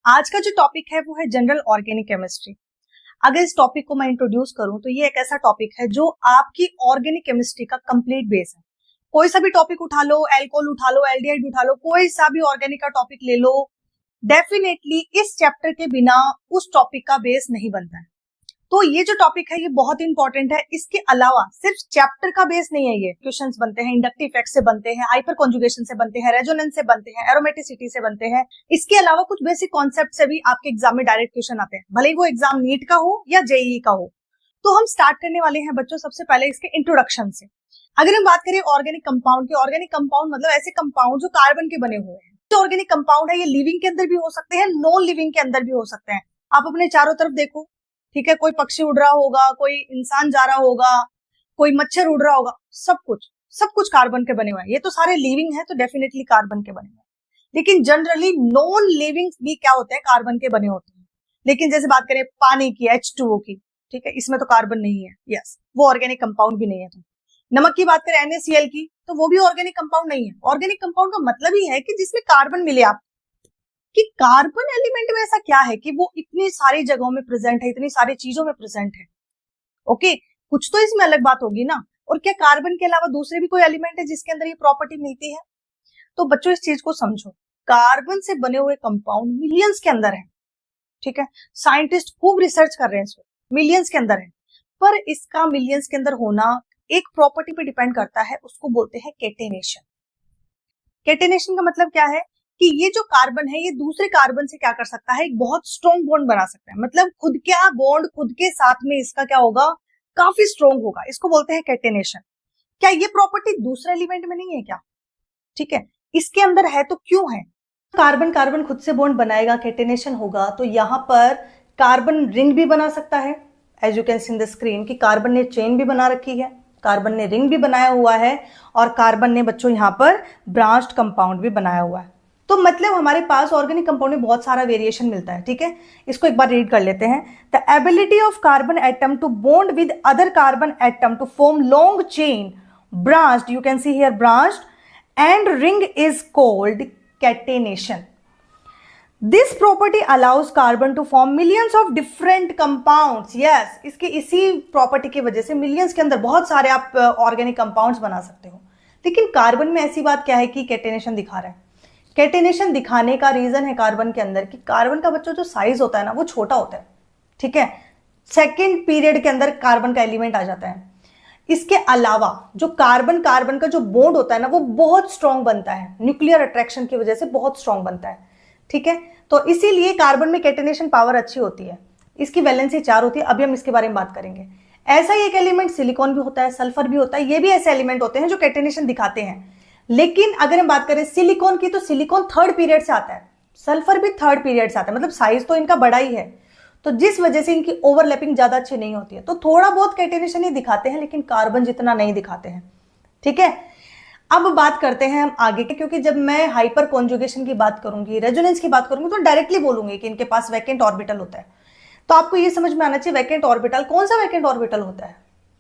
आज का जो टॉपिक है वो है जनरल ऑर्गेनिक केमिस्ट्री। अगर इस टॉपिक को मैं इंट्रोड्यूस करूं तो ये एक ऐसा टॉपिक है जो आपकी ऑर्गेनिक केमिस्ट्री का कंप्लीट बेस है। कोई सा भी टॉपिक उठा लो, एल्कोहल उठा लो, एल्डिहाइड उठा लो, कोई सा भी ऑर्गेनिक का टॉपिक ले लो, डेफिनेटली इस चैप्टर के बिना उस टॉपिक का बेस नहीं बनता है। तो ये जो टॉपिक है ये बहुत इंपॉर्टेंट है। इसके अलावा सिर्फ चैप्टर का बेस नहीं है, ये क्वेश्चंस बनते हैं, इंडक्टिव इफेक्ट से बनते हैं, हाइपर कॉन्जुगेशन से बनते हैं, रेजोनेंस से बनते हैं, एरोमेटिसिटी से बनते हैं। इसके अलावा कुछ बेसिक कॉन्सेप्ट से भी आपके एग्जाम में डायरेक्ट क्वेश्चन आते हैं, भले ही वो एग्जाम नीट का हो या जेईई का हो। तो हम स्टार्ट करने वाले हैं बच्चों सबसे पहले इसके इंट्रोडक्शन से। अगर हम बात करें ऑर्गेनिक कंपाउंड की, ऑर्गेनिक कंपाउंड मतलब ऐसे कंपाउंड जो कार्बन के बने हुए हैं। जो ऑर्गेनिक कंपाउंड है ये लिविंग के अंदर भी हो सकते हैं, नॉन लिविंग के अंदर भी हो सकते हैं। आप अपने चारों तरफ देखो, ठीक है, कोई पक्षी उड़ रहा होगा, कोई इंसान जा रहा होगा, कोई मच्छर उड़ रहा होगा, सब कुछ कार्बन के बने हुए हैं। ये तो सारे लिविंग है तो डेफिनेटली कार्बन के बने हुए हैं। लेकिन जनरली नॉन लिविंग भी क्या होते हैं, कार्बन के बने होते हैं। लेकिन जैसे बात करें पानी की, H2O की, ठीक है, इसमें तो कार्बन नहीं है, यस, वो ऑर्गेनिक कंपाउंड भी नहीं है। तो नमक की बात करें NaCl की, तो वो भी ऑर्गेनिक कंपाउंड नहीं है। ऑर्गेनिक कंपाउंड का मतलब ही है कि जिसमें कार्बन मिले आप, कि कार्बन एलिमेंट में ऐसा क्या है कि वो इतनी सारी जगहों में प्रेजेंट है, इतनी सारी चीजों में प्रेजेंट है। ओके, कुछ तो इसमें अलग बात होगी ना। और क्या कार्बन के अलावा दूसरे भी कोई एलिमेंट है जिसके अंदर ये प्रॉपर्टी मिलती है? तो बच्चों इस चीज को समझो, कार्बन से बने हुए कंपाउंड मिलियंस के अंदर है, ठीक है। साइंटिस्ट खूब रिसर्च कर रहे हैं इसमें, मिलियंस के अंदर है। पर इसका मिलियंस के अंदर होना एक प्रॉपर्टी पे डिपेंड करता है, उसको बोलते हैं केटेनेशन। केटेनेशन का मतलब क्या है कि ये जो कार्बन है ये दूसरे कार्बन से क्या कर सकता है, एक बहुत स्ट्रॉन्ग बॉन्ड बना सकता है। मतलब खुद का बॉन्ड खुद के साथ में इसका क्या होगा, काफी स्ट्रॉन्ग होगा। इसको बोलते हैं केटेनेशन। क्या ये प्रॉपर्टी दूसरे एलिमेंट में नहीं है क्या? ठीक है, इसके अंदर है तो क्यों है? कार्बन कार्बन खुद से बॉन्ड बनाएगा, केटेनेशन होगा, तो यहाँ पर कार्बन रिंग भी बना सकता है। As you can see in the screen कि कार्बन ने चेन भी बना रखी है, कार्बन ने रिंग भी बनाया हुआ है, और कार्बन ने बच्चों यहाँ पर ब्रांच्ड कंपाउंड भी बनाया हुआ है। तो मतलब हमारे पास ऑर्गेनिक कंपाउंड में बहुत सारा वेरिएशन मिलता है, ठीक है। इसको एक बार रीड कर लेते हैं। The ability of carbon atom to bond with other carbon atom to form long chain branched, you can see here branched, and ring is called catenation. This property allows carbon to form millions of different compounds. Yes, इसके इसी property की वजह से millions के अंदर बहुत सारे आप ऑर्गेनिक कंपाउंड्स बना सकते हो। लेकिन कार्बन में ऐसी बात क्या है कि कैटेनेशन दिखा रहा है? कैटेनेशन दिखाने का रीजन है कार्बन के अंदर कि कार्बन का बच्चों जो साइज होता है ना वो छोटा होता है, ठीक है। सेकेंड पीरियड के अंदर कार्बन का एलिमेंट आ जाता है। इसके अलावा जो कार्बन कार्बन का जो बॉन्ड होता है ना वो बहुत स्ट्रॉन्ग बनता है, न्यूक्लियर अट्रैक्शन की वजह से बहुत स्ट्रॉन्ग बनता है, ठीक है। तो इसीलिए कार्बन में कैटेनेशन पावर अच्छी होती है, इसकी वैलेंसी 4 होती है। अभी हम इसके बारे में बात करेंगे। ऐसा ही एक एलिमेंट सिलिकॉन भी होता है, सल्फर भी होता है, ये भी ऐसे एलिमेंट होते हैं जो कैटेनेशन दिखाते हैं। लेकिन अगर हम बात करें सिलिकॉन की, तो सिलिकॉन थर्ड पीरियड से आता है, सल्फर भी थर्ड पीरियड से आता है, मतलब साइज तो इनका बड़ा ही है, तो जिस वजह से इनकी ओवरलैपिंग ज्यादा अच्छी नहीं होती है। तो थोड़ा बहुत कैटेनेशन ही दिखाते हैं, लेकिन कार्बन जितना नहीं दिखाते हैं, ठीक है। अब बात करते हैं हम आगे के, क्योंकि जब मैं हाइपर कॉन्जुगेशन की बात करूंगी, रेजोनेंस की बात करूंगी, तो डायरेक्टली बोलूंगी कि इनके पास वैकेंट ऑर्बिटल होता है। तो आपको ये समझ में आना चाहिए वैकेंट ऑर्बिटल, कौन सा वैकेंट ऑर्बिटल होता है,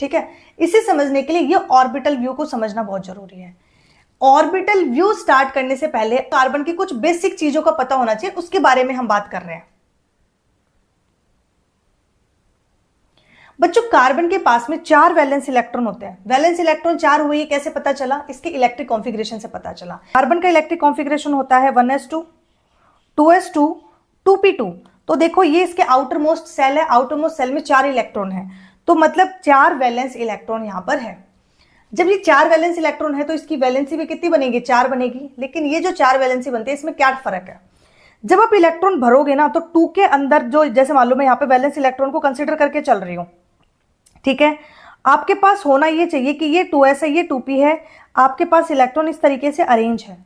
ठीक है। इसे समझने के लिए ये ऑर्बिटल व्यू को समझना बहुत जरूरी है। ऑर्बिटल व्यू स्टार्ट करने से पहले कार्बन की कुछ बेसिक चीजों का पता होना चाहिए, उसके बारे में हम बात कर रहे हैं। बच्चों कार्बन के पास में 4 वैलेंस इलेक्ट्रॉन होते हैं। वैलेंस इलेक्ट्रॉन 4 हुए, ये कैसे पता चला? इसके इलेक्ट्रिक कॉन्फ़िगरेशन से पता चला। कार्बन का इलेक्ट्रिक कॉन्फ़िगरेशन होता है 1s2, 2s2, 2p2। तो देखो ये इसके आउटर मोस्ट सेल है, आउटर मोस्ट सेल में 4 इलेक्ट्रॉन है, तो मतलब 4 वैलेंस इलेक्ट्रॉन यहां पर है। जब ये 4 वैलेंस इलेक्ट्रॉन है तो इसकी वैलेंसी भी कितनी बनेगी? 4 बनेगी। लेकिन ये जो 4 वैलेंसी बनती है इसमें क्या फर्क है? जब आप इलेक्ट्रॉन भरोगे ना तो 2 के अंदर जो, जैसे मान लो मैं यहाँ पे वैलेंस इलेक्ट्रॉन को कंसिडर करके चल रही हूँ, ठीक है, आपके पास होना ये चाहिए कि ये 2s है, ये 2p है, आपके पास इलेक्ट्रॉन इस तरीके से अरेंज है।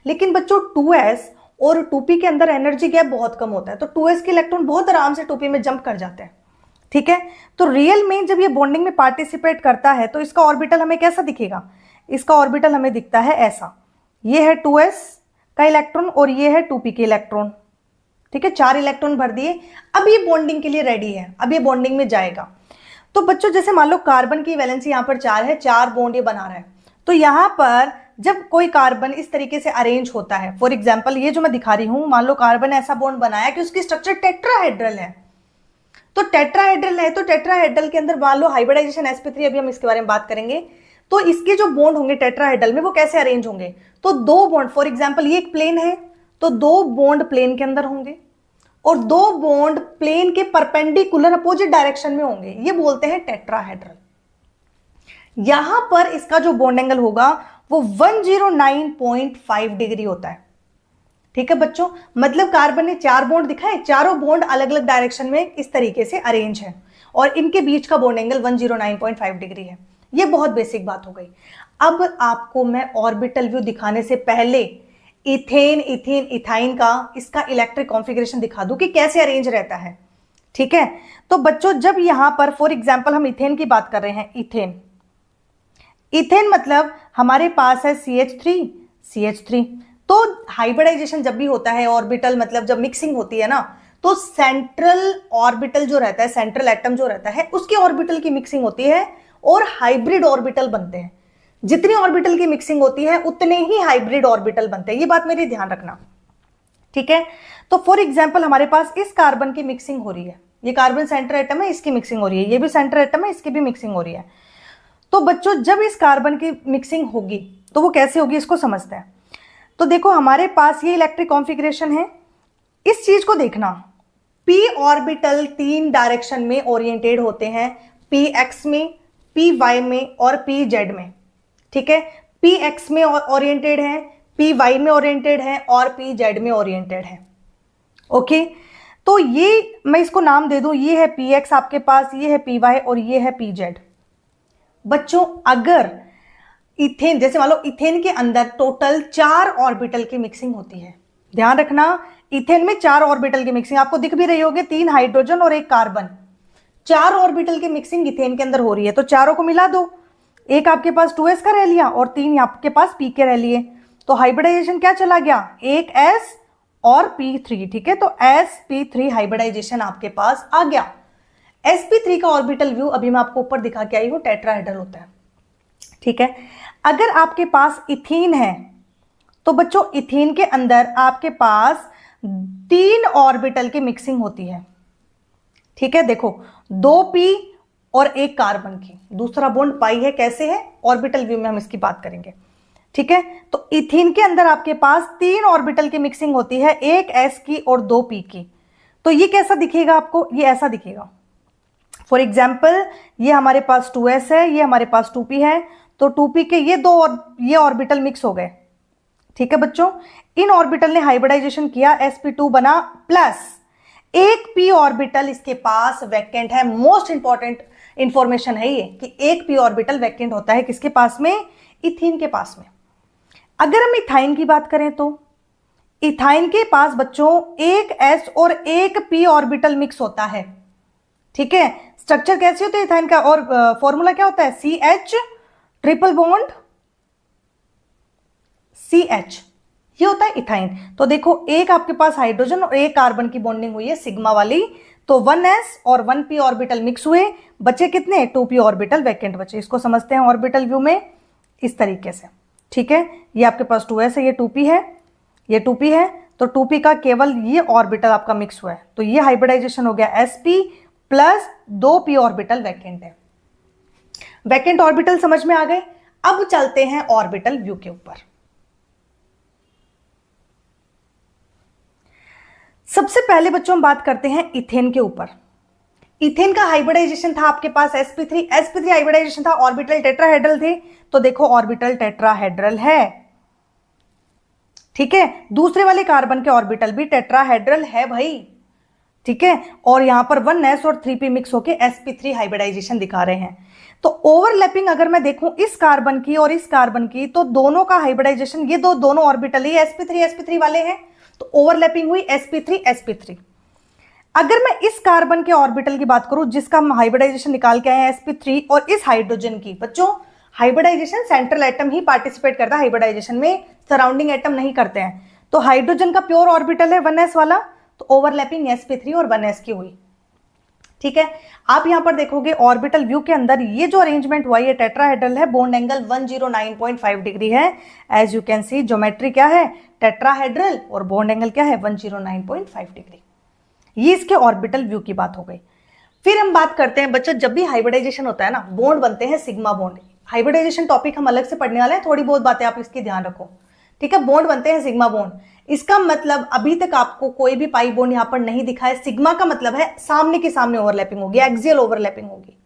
लेकिन बच्चों 2s और 2p के अंदर एनर्जी गैप बहुत कम होता है, तो 2s के इलेक्ट्रॉन बहुत आराम से 2p में जंप कर जाते हैं, ठीक है। तो रियल में जब ये बॉन्डिंग में पार्टिसिपेट करता है तो इसका ऑर्बिटल हमें कैसा दिखेगा? इसका ऑर्बिटल हमें दिखता है ऐसा। ये है 2s का इलेक्ट्रॉन और ये है 2p के इलेक्ट्रॉन, ठीक है। 4 इलेक्ट्रॉन भर दिए, अब ये बॉन्डिंग के लिए रेडी है, अब ये बॉन्डिंग में जाएगा। तो बच्चों जैसे मान लो कार्बन की वैलेंसी यहाँ पर 4 है, 4 बॉन्ड ये बना रहा है, तो यहाँ पर जब कोई कार्बन इस तरीके से अरेंज होता है, फॉर एग्जाम्पल ये जो मैं दिखा रही हूं, मान लो कार्बन ऐसा बॉन्ड बनाया कि उसकी स्ट्रक्चर टेट्राहेड्रल है, तो टेट्राहेड्रल है, तो टेट्राहेड्रल के अंदर मान लो हाइब्रिडाइजेशन sp3, अभी हम इसके बारे में बात करेंगे, तो इसके जो बॉन्ड होंगे टेट्राहेड्रल में वो कैसे अरेंज होंगे, तो दो बॉन्ड, फॉर एग्जाम्पल ये एक प्लेन है, तो दो बॉन्ड प्लेन के अंदर होंगे और दो बॉन्ड प्लेन के परपेंडिकुलर अपोजिट डायरेक्शन में होंगे, ये बोलते हैं टेट्राहेड्रल। यहां पर इसका जो बॉन्ड एंगल होगा वो 109.5 डिग्री होता है। ठीक है बच्चों, मतलब कार्बन ने 4 बॉन्ड दिखाए, चारों बॉन्ड अलग अलग डायरेक्शन में इस तरीके से अरेंज है और इनके बीच का बॉन्ड एंगल 109.5 डिग्री है। ये बहुत बेसिक बात हो गई। अब आपको मैं ऑर्बिटल व्यू दिखाने से पहले इथेन, इथेन, इथाइन का इसका इलेक्ट्रिक कॉन्फ़िगरेशन दिखा दूं कि कैसे अरेंज रहता है। ठीक है, तो बच्चों जब यहां पर फॉर एग्जाम्पल हम इथेन की बात कर रहे हैं, इथेन, इथेन मतलब हमारे पास है CH3, तो हाइब्रिडाइजेशन जब भी होता है ऑर्बिटल, मतलब जब मिक्सिंग होती है ना, तो सेंट्रल ऑर्बिटल जो रहता है, सेंट्रल एटम जो रहता है, उसकी ऑर्बिटल की मिक्सिंग होती है और हाइब्रिड ऑर्बिटल बनते हैं। जितनी ऑर्बिटल की मिक्सिंग होती है उतने ही हाइब्रिड ऑर्बिटल बनते हैं, ये बात मेरी ध्यान रखना। ठीक है, तो फॉर एग्जाम्पल हमारे पास इस कार्बन की मिक्सिंग हो रही है, ये कार्बन सेंटर एटम है, इसकी मिक्सिंग हो रही है, ये भी सेंटर एटम है, इसकी भी मिक्सिंग हो रही है। तो बच्चों जब इस कार्बन की मिक्सिंग होगी तो वो कैसे होगी, इसको समझते हैं। तो देखो हमारे पास ये इलेक्ट्रिक कॉन्फ़िगरेशन है, इस चीज को देखना, p ऑर्बिटल 3 डायरेक्शन में ओरिएंटेड होते हैं, px में, py में और pz में। ठीक है, px में ओरिएंटेड है, py में ओरिएंटेड है और pz में ओरिएंटेड है। ओके, तो ये मैं इसको नाम दे दूं, ये है px आपके पास, ये है py और ये है pz। बच्चों अगर इथेन, जैसे मान लो इथेन के अंदर टोटल 4 ऑर्बिटल की मिक्सिंग होती है, ध्यान रखना, इथेन में 4 ऑर्बिटल की मिक्सिंग आपको दिख भी रही होगी, 3 हाइड्रोजन और 1 कार्बन, 4 ऑर्बिटल की मिक्सिंग इथेन के अंदर हो रही है। तो चारों को मिला दो, एक आपके पास 2s का रह लिया और 3 आपके पास p के रह लिए, तो हाइब्रिडाइजेशन क्या चला गया, एक s और p3। ठीक है, तो sp3 हाइब्रिडाइजेशन आपके पास आ गया। sp3 का ऑर्बिटल व्यू अभी मैं आपको ऊपर दिखा के आई हूं, टेट्राहेड्रल होता है। ठीक है, अगर आपके पास इथीन है तो बच्चों इथीन के अंदर आपके पास 3 ऑर्बिटल की मिक्सिंग होती है। ठीक है, देखो 2p और 1 कार्बन की, दूसरा बॉन्ड पाई है, कैसे है, ऑर्बिटल व्यू में हम इसकी बात करेंगे। ठीक है, तो इथीन के अंदर आपके पास 3 ऑर्बिटल की मिक्सिंग होती है, 1 s की और 2 p की। तो ये कैसा दिखेगा आपको, ये ऐसा दिखेगा। फॉर एग्जाम्पल ये हमारे पास 2s है, ये हमारे पास 2p है, तो 2p के ये ऑर्बिटल मिक्स हो गए। ठीक है बच्चों, इन ऑर्बिटल ने हाइब्रिडाइजेशन किया, sp2 बना, प्लस एक p ऑर्बिटल इसके पास वैकेंट है। मोस्ट इंपॉर्टेंट इंफॉर्मेशन है ये कि एक p ऑर्बिटल वैकेंट होता है किसके पास में, इथीन के पास में। अगर हम इथाइन की बात करें तो इथाइन के पास बच्चों एक s और एक p ऑर्बिटल मिक्स होता है। ठीक है, स्ट्रक्चर कैसे होता है इथाइन का, और फॉर्मूला क्या होता है, CH ट्रिपल बॉन्ड CH, ये होता है इथाइन। तो देखो एक आपके पास हाइड्रोजन और एक कार्बन की बॉन्डिंग हुई है सिग्मा वाली, तो 1s और 1p ऑर्बिटल मिक्स हुए, बचे कितने, 2p ऑर्बिटल वैकेंट बचे। इसको समझते हैं ऑर्बिटल व्यू में इस तरीके से। ठीक है, ये आपके पास 2s है, ये 2p है, ये 2p है, तो 2p का केवल ये ऑर्बिटल आपका मिक्स हुआ है, तो ये हाइब्रिडाइजेशन हो गया sp plus 2p orbital vacant है। वैकेंट ऑर्बिटल समझ में आ गए। अब चलते हैं ऑर्बिटल व्यू के ऊपर। सबसे पहले बच्चों हम बात करते हैं इथेन के ऊपर। इथेन का हाइब्रिडाइजेशन था आपके पास sp3 हाइब्रिडाइजेशन था, ऑर्बिटल टेट्राहेड्रल थे, तो देखो ऑर्बिटल टेट्राहेड्रल है। ठीक है, दूसरे वाले कार्बन के ऑर्बिटल भी टेट्राहेड्रल है भाई। ठीक है, और यहां पर 1s और 3p मिक्स होके sp3 हाइब्रिडाइजेशन दिखा रहे हैं। तो ओवरलैपिंग अगर मैं देखूं इस कार्बन की और इस कार्बन की, तो दोनों का हाइब्रिडाइजेशन, ये दोनों ऑर्बिटल ही sp3 वाले हैं, तो ओवरलैपिंग हुई sp3। अगर मैं इस कार्बन के ऑर्बिटल की बात करूं जिसका हम हाइब्रिडाइजेशन निकाल के आए हैं sp3, और इस हाइड्रोजन की, बच्चों हाइब्रिडाइजेशन सेंट्रल एटम ही पार्टिसिपेट करता है हाइब्रिडाइजेशन में, सराउंडिंग एटम नहीं करते हैं। तो हाइड्रोजन का प्योर ऑर्बिटल है 1s वाला, तो ओवरलैपिंग sp3 और 1s की हुई। ठीक है। आप यहां पर देखोगे ऑर्बिटल व्यू के अंदर ये जो अरेंजमेंट हुआ ये टेट्राहेड्रल है, बॉन्ड एंगल 109.5 डिग्री है। As you can see geometry क्या है, टेट्राहेड्रल, और बॉन्ड एंगल क्या है 109.5 डिग्री। ये इसके ऑर्बिटल व्यू की बात हो गई। फिर हम बात करते हैं बच्चों, जब भी हाइब्रिडाइजेशन होता है ना, बॉन्ड बनते हैं सिग्मा बॉन्ड। हाइब्रिडाइजेशन टॉपिक हम अलग से पढ़ने वाले हैं, थोड़ी बहुत बातें आप इसकी ध्यान रखो, ठीक है। बॉन्ड बनते हैं सिग्मा बॉन्ड, इसका मतलब अभी तक आपको कोई भी पाई बॉन्ड यहां पर नहीं दिखा है। सिग्मा का मतलब है सामने के सामने ओवरलैपिंग होगी, एक्सियल ओवरलैपिंग होगी।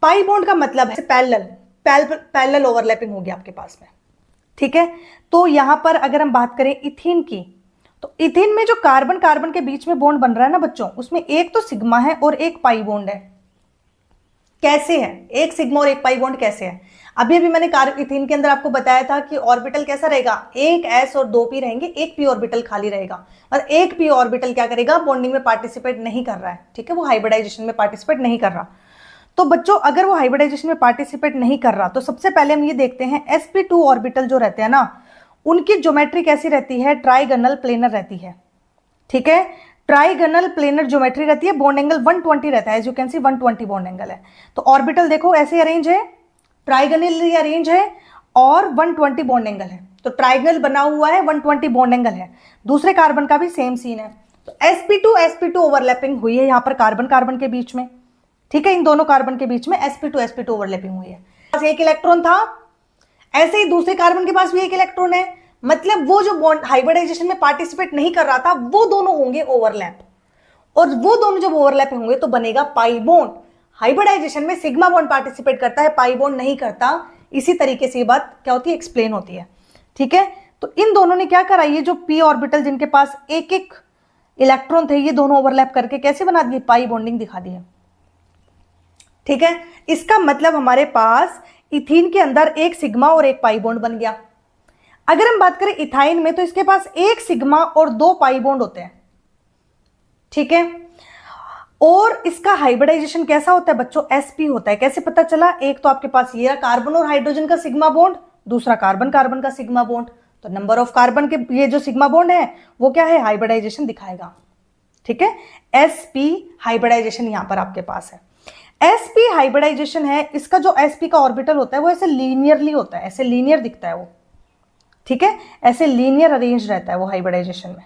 पाई बॉन्ड का मतलब है पैरेलल ओवरलैपिंग होगी आपके पास में, ठीक है। तो यहां पर अगर हम बात करें इथीन की, तो इथीन में जो कार्बन कार्बन के बीच में बॉन्ड बन रहा है ना बच्चों, उसमें एक तो सिग्मा है और एक पाई बॉन्ड है। कैसे है एक सिग्मा और एक पाई बॉन्ड, कैसे है? अभी अभी मैंने इथीन के अंदर आपको बताया था कि ऑर्बिटल कैसा रहेगा, एक एस और दो पी रहेंगे, एक पी ऑर्बिटल खाली रहेगा, और एक पी ऑर्बिटल क्या करेगा, बॉन्डिंग में पार्टिसिपेट नहीं कर रहा है, ठीक है, वो हाइब्रिडाइजेशन में पार्टिसिपेट नहीं कर रहा। तो बच्चों अगर वो हाइब्रिडाइजेशन में पार्टिसिपेट नहीं कर रहा, तो सबसे पहले हम ये देखते हैं sp2 ऑर्बिटल जो रहते हैं ना, उनकी ज्योमेट्री कैसी रहती है, ट्राइगोनल प्लेनर रहती है, ठीक है। ट्राइगोनल प्लेनर ज्योमेट्री रहती है, बॉन्ड एंगल 120 रहता है, as you can see 120 bond angle है। तो ऑर्बिटल देखो ऐसे अरेंज है, ट्राइगोनली अरेंज है, और 120 बॉन्ड एंगल है। तो ट्राइगोनल बना हुआ है, 120 बॉन्ड एंगल है। दूसरे कार्बन का भी सेम सीन है। तो sp2 ओवरलैपिंग हुई है यहां पर कार्बन कार्बन के बीच में, ठीक है, इन दोनों कार्बन के बीच में sp2 ओवरलैपिंग हुई है। पास एक इलेक्ट्रॉन था, ऐसे ही दूसरे कार्बन के पास भी एक इलेक्ट्रॉन है, मतलब वो जो बॉन्ड हाइब्रिडाइजेशन में पार्टिसिपेट नहीं कर रहा था वो दोनों होंगे ओवरलैप, और वो दोनों जब ओवरलैप होंगे तो बनेगा पाई बॉन्ड। हाइब्रिडाइजेशन में सिग्मा बॉन्ड पार्टिसिपेट करता है, पाई बॉन्ड नहीं करता। इसी तरीके से ये बात क्या होती है, एक्सप्लेन होती है, ठीक है। तो इन दोनों ने क्या करा, ये जो पी ऑर्बिटल जिनके पास एक एक इलेक्ट्रॉन थे, ये दोनों ओवरलैप करके कैसे बना दिए, पाई बॉन्डिंग दिखा दी है, ठीक है। इसका मतलब हमारे पास इथीन के अंदर एक सिग्मा और एक पाई बॉन्ड बन गया। अगर हम बात करें इथाइन में, तो इसके पास एक सिग्मा और दो पाई बॉन्ड होते हैं, ठीक है। और इसका हाइब्रिडाइजेशन कैसा होता है बच्चों, sp होता है। कैसे पता चला, एक तो आपके पास ये कार्बन और हाइड्रोजन का सिग्मा बॉन्ड, दूसरा कार्बन कार्बन का सिग्मा बॉन्ड। तो नंबर ऑफ कार्बन के ये जो सिग्मा बॉन्ड है वो क्या है, हाइब्रिडाइजेशन दिखाएगा, ठीक है। sp हाइब्रिडाइजेशन यहां पर आपके पास है। sp हाइब्रिडाइजेशन है, इसका जो sp का ऑर्बिटल होता है वो ऐसे लीनियरली होता है, ऐसे लीनियर दिखता है वो, ठीक है, ऐसे लीनियर अरेंज रहता है वो हाइब्रिडाइजेशन में।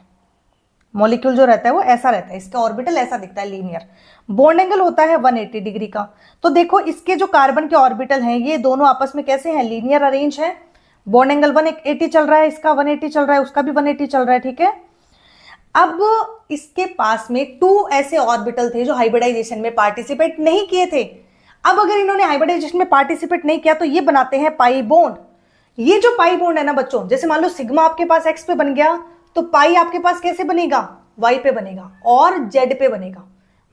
मॉलिक्यूल जो रहता है वो ऐसा रहता है, इसका ऑर्बिटल ऐसा दिखता है लीनियर। बॉन्ड एंगल होता है 180 डिग्री का। तो देखो इसके जो कार्बन के ऑर्बिटल हैं ये दोनों आपस में कैसे हैं, लीनियर अरेंज है। बॉन्ड एंगल 180 चल रहा है, इसका 180 चल रहा है, उसका भी 180 चल रहा है, ठीक है। अब इसके पास में 2 ऐसे ऑर्बिटल थे जो हाइब्रिडाइजेशन में पार्टिसिपेट नहीं किए थे। अब अगर इन्होंने हाइब्रिडाइजेशन में पार्टिसिपेट नहीं किया तो ये बनाते हैं पाई बॉन्ड। ये जो पाई बॉन्ड है ना बच्चों, जैसे मान लो सिग्मा आपके पास एक्स पे बन गया, तो पाई आपके पास कैसे बनेगा, वाई पे बनेगा और जेड पे बनेगा,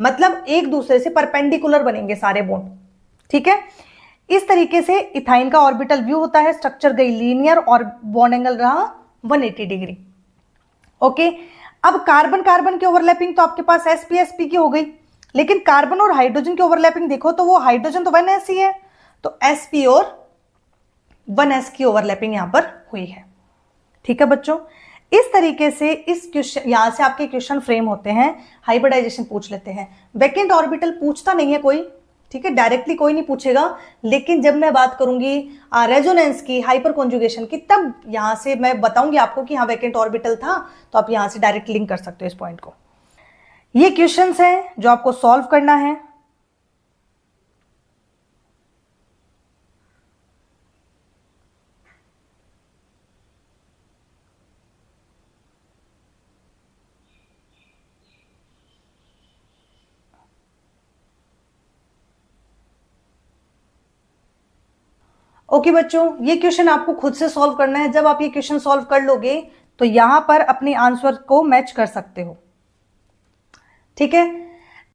मतलब एक दूसरे से परपेंडिकुलर बनेंगे सारे बॉन्ड, ठीक है। इस तरीके से इथाइन का ऑर्बिटल व्यू होता है, स्ट्रक्चर गई लीनियर और बॉन्ड एंगल रहा 180 डिग्री, ओके। अब कार्बन कार्बन की ओवरलैपिंग तो आपके पास sp की हो गई, लेकिन कार्बन और हाइड्रोजन की ओवरलैपिंग देखो तो वो हाइड्रोजन तो 1s ही है, तो sp और 1s की ओवरलैपिंग यहां पर हुई है, ठीक है बच्चों। इस तरीके से इस क्वेश्चन यहां से आपके क्वेश्चन फ्रेम होते हैं, हाइब्रिडाइजेशन पूछ लेते हैं। वैकेंट ऑर्बिटल पूछता नहीं है कोई, ठीक है, डायरेक्टली कोई नहीं पूछेगा, लेकिन जब मैं बात करूंगी रेजोनेंस की, हाइपर कॉन्जुगेशन की, तब यहां से मैं बताऊंगी आपको कि हाँ वैकेंट ऑर्बिटल था, तो आप यहां से डायरेक्ट लिंक कर सकते हो इस पॉइंट को। ये क्वेश्चंस हैं जो आपको सॉल्व करना है। ओके बच्चों, ये क्वेश्चन आपको खुद से सॉल्व करना है। जब आप ये क्वेश्चन सॉल्व कर लोगे तो यहां पर अपने आंसर को मैच कर सकते हो, ठीक है।